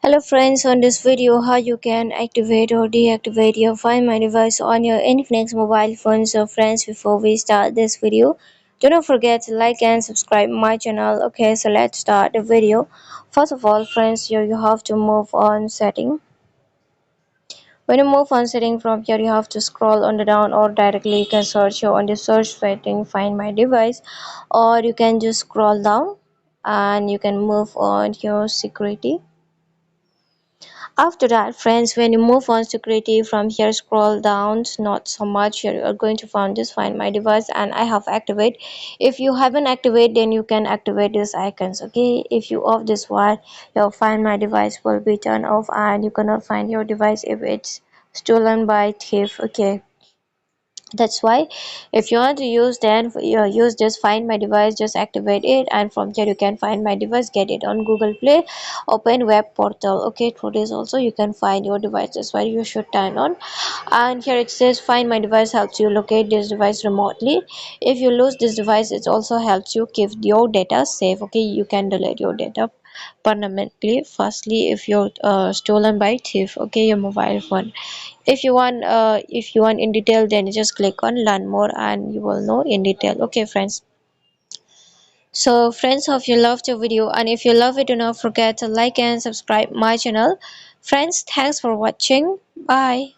Hello friends, on this video how you can activate or deactivate your Find My device on your Infinix mobile phone. So friends, before we start this video, do not forget to like and subscribe my channel. Okay, so let's start the video. First of all friends, here you have to move on setting. When you move on setting, from here you have to scroll on the down, or directly you can search here on the search setting Find My device, or you can just scroll down and you can move on your security. After that friends, when you move on security, from here scroll down, not so much, here you are going to find this Find My device, and I have activate. If you haven't activate, then you can activate these icons. Okay, if you off this one, your Find My device will be turned off and you cannot find your device if it's stolen by thief. Okay, that's why if you want to use, then you use just Find My device, just activate it, and from here you can find my device, get it on Google Play, open web portal. Okay, through this also you can find your device. That's why you should turn on. And here it says Find My device helps you locate this device remotely. If you lose this device, it also helps you keep your data safe. Okay, you can delete your data permanently, firstly if you're stolen by thief. Okay, your mobile phone. If you want in detail, then you just click on learn more and you will know in detail. Okay friends, so friends, hope you loved the video, and if you love it, do not forget to like and subscribe my channel. Friends, thanks for watching. Bye.